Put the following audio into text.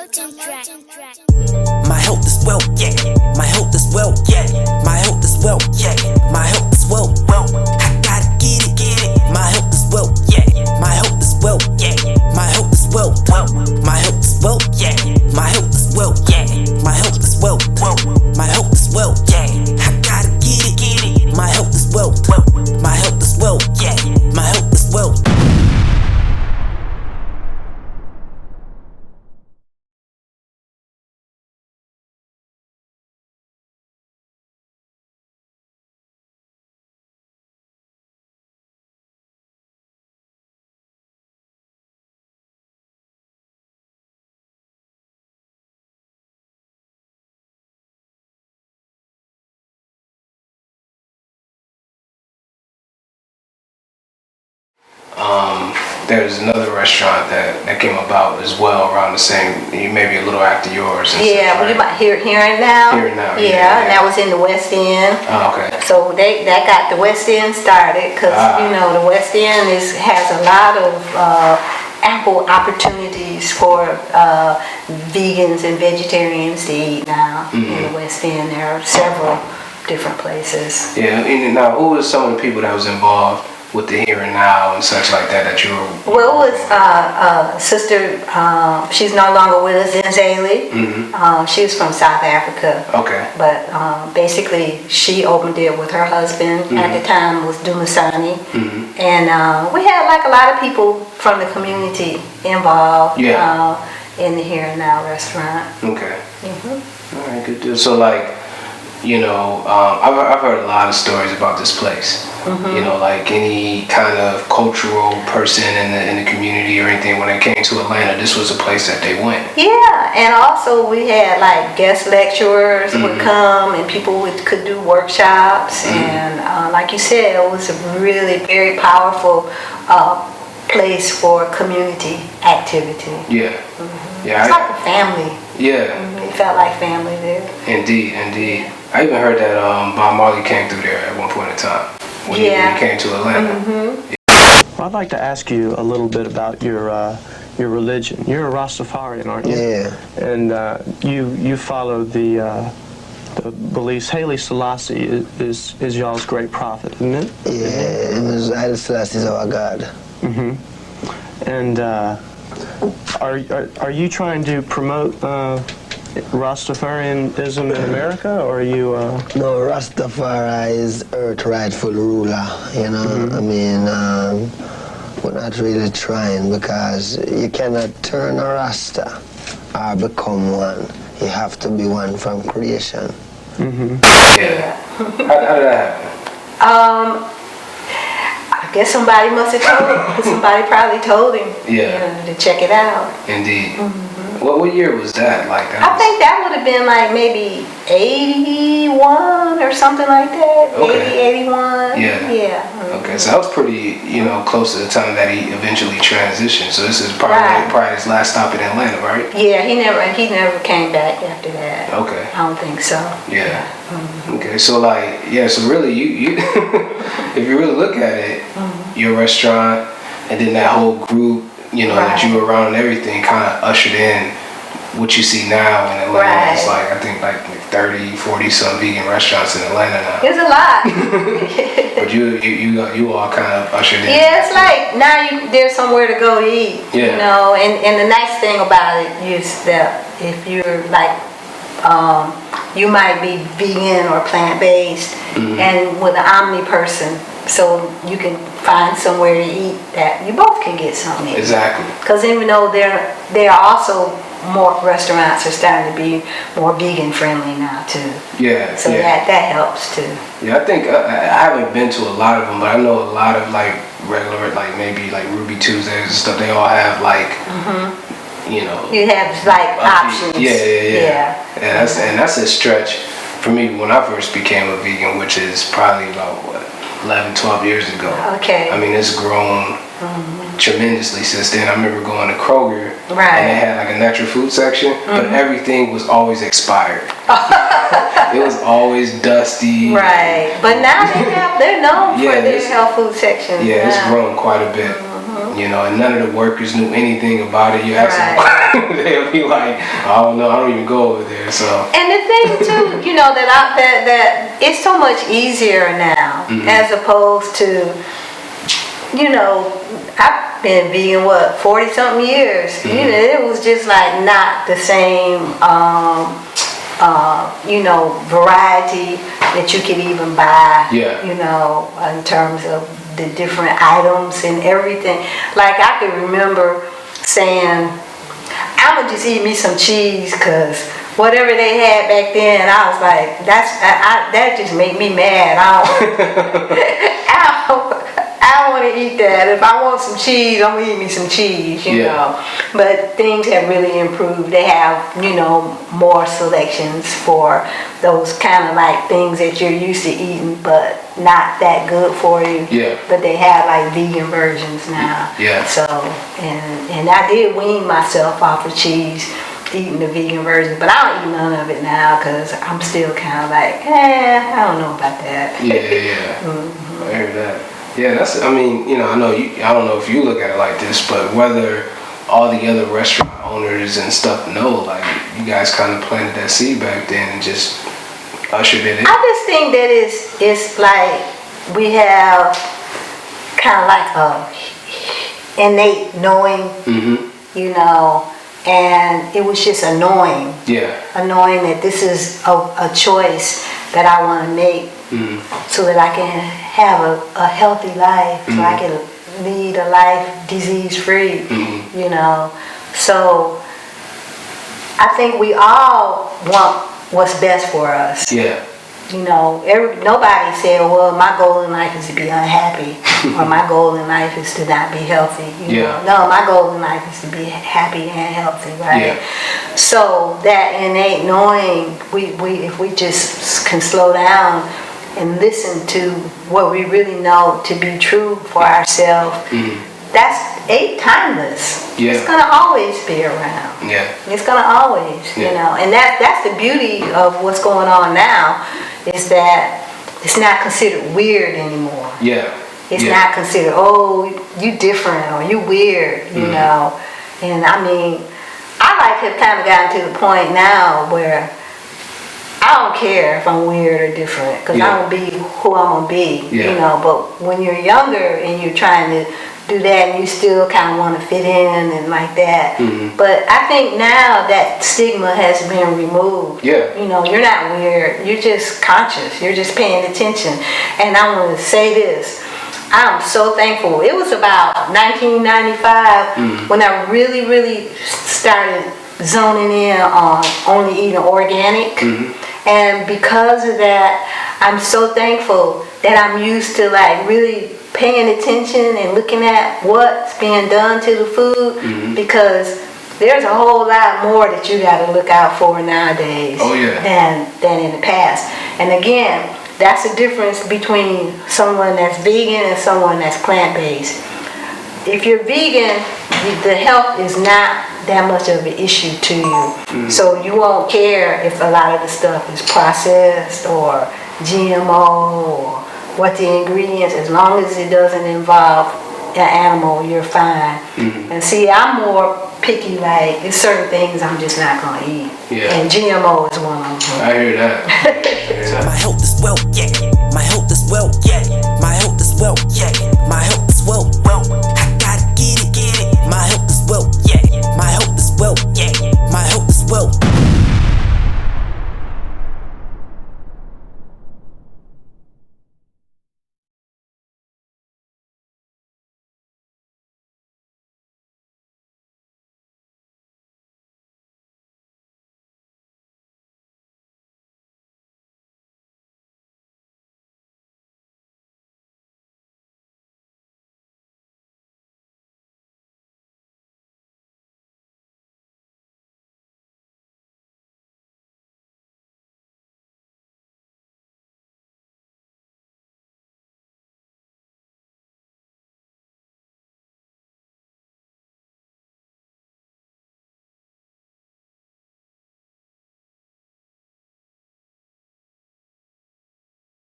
My health is wealth, yeah. My health is wealth, yeah. My health is wealth, yeah. My health is wealth, wealth. I gotta get it, get it. My health is wealth, yeah. My health is wealth, yeah. My health is wealth, wealth. My health is wealth, yeah. My health is wealth, yeah. My health is wealth, wealth. My health is wealth, yeah. I gotta get it, get it. My health is wealth, wealth. My health is wealth, yeah. My health is wealth. There's another restaurant that came about as well around the same, maybe a little after yours. Yeah, right? we might Here and Now. Here and Now. Yeah, and that was in the West End. Oh, okay. So that got the West End started because the West End has a lot of ample opportunities for vegans and vegetarians to eat now in the West End. There are several different places. Yeah, and now who was some of the people that was involved with the Here and Now and such like that you were? Well, it was sister, she's no longer with us, Zenzali. She was from South Africa. Okay. But basically, she opened it with her husband at the time, was Dumasani. And we had like a lot of people from the community involved in the Here and Now restaurant. Okay. All right, good deal. So like, I've heard a lot of stories about this place. Like any kind of cultural person in the community or anything, when they came to Atlanta, this was a place that they went. Yeah, and also we had like guest lecturers would come and people could do workshops. And like you said, it was a really very powerful place for community activity. Yeah. It's like a family. Yeah. It felt like family there. Indeed. I even heard that Bob Marley came through there at one point in time when he came to Atlanta. Well, I'd like to ask you a little bit about your religion. You're a Rastafarian, aren't you? Yeah. And you follow the beliefs. Haile Selassie is y'all's great prophet, isn't it? Yeah, Haile Selassie is our God. And are you trying to promote Rastafarianism in America, or are you? No, Rastafari is Earth's rightful ruler. I mean, we're not really trying because you cannot turn a Rasta or become one. You have to be one from creation. Yeah. How did that happen? I guess somebody must have told him. Somebody probably told him to check it out. Indeed. What year was that? Like I think that would have been like maybe 81 or something like that. Okay. 80, 81. Yeah. Okay, so that was pretty, close to the time that he eventually transitioned. So this is probably his last stop in Atlanta, right? Yeah, he never came back after that. Okay. I don't think so. Yeah. Okay, so like, so really you if you really look at it, your restaurant and then that whole group, that you were around and everything kind of ushered in what you see now in Atlanta. It's like, I think like 30, 40 some vegan restaurants in Atlanta now. It's a lot. But you all kind of ushered in. Yeah, it's like now there's somewhere to go eat. And the nice thing about it is that if you're like you might be vegan or plant-based and with an omni person, so you can find somewhere to eat that you both can get something. Exactly. Because even though there are also more restaurants are starting to be more vegan friendly now too. Yeah. So that helps too. Yeah, I think I haven't been to a lot of them, but I know a lot of like regular, like maybe like Ruby Tuesdays and stuff. They all have like. You have like options. Yeah. That's a stretch for me when I first became a vegan, which is probably about 11, 12 years ago. Okay. I mean, it's grown tremendously since then. I remember going to Kroger and they had like a natural food section, but everything was always expired. It was always dusty. Right. But now they're known for their health food section. Yeah, it's grown quite a bit. you know, and none of the workers knew anything about it. You ask them, they'll be like, I don't know, I don't even go over there. So. And the thing too, you know, that it's so much easier now, as opposed to, you know, I've been vegan 40 something years. You know, it was just like not the same, you know, variety that you could even buy. Yeah. You know, in terms of the different items and everything. Like I can remember saying, I'm gonna just eat me some cheese because whatever they had back then, I was like, that just made me mad. I don't want to eat that. If I want some cheese, I'm gonna eat me some cheese, you know. But things have really improved. They have, you know, more selections for those kind of like things that you're used to eating, but not that good for you. Yeah. But they have like vegan versions now. Yeah. So, and I did wean myself off of cheese, eating the vegan version, but I don't eat none of it now because I'm still kind of like, I don't know about that. Yeah. I hear that. Yeah, that's, I mean, you know, I don't know if you look at it like this, but whether all the other restaurant owners and stuff know, like, you guys kind of planted that seed back then and just ushered it in. I just think that it's like we have kind of like a innate knowing, you know, and it was just annoying. Yeah. Annoying that this is a choice that I want to make so that I can have a healthy life, so I can lead a life disease-free, you know. So I think we all want what's best for us. Yeah. You know, nobody said, well, my goal in life is to be unhappy, or my goal in life is to not be healthy. You know? No, my goal in life is to be happy and healthy, right? Yeah. So that innate knowing, if we just can slow down and listen to what we really know to be true for ourselves, that's timeless. Yeah. It's gonna always be around. Yeah. It's gonna always, you know, and that's the beauty of what's going on now, is that it's not considered weird anymore. Yeah. It's not considered, oh, you different or you weird, you know. And I mean, I have kind of gotten to the point now where I don't care if I'm weird or different, because I'm gonna be who I'm gonna be, you know. But when you're younger and you're trying to do that and you still kind of want to fit in and like that. But I think now that stigma has been removed. Yeah. You know, you're not weird. You're just conscious. You're just paying attention. And I want to say this. I'm so thankful. It was about 1995 when I really, really started zoning in on only eating organic. And because of that, I'm so thankful that I'm used to like really paying attention and looking at what's being done to the food, because there's a whole lot more that you got to look out for nowadays than in the past. And again, that's the difference between someone that's vegan and someone that's plant-based. If you're vegan, the health is not that much of an issue to you. So you won't care if a lot of the stuff is processed or GMO or what the ingredients, as long as it doesn't involve an animal, you're fine. And see, I'm more picky, like there's certain things I'm just not gonna eat. And GMO is one of them. I hear that. My health is wealth, my health is wealth, my health is wealth,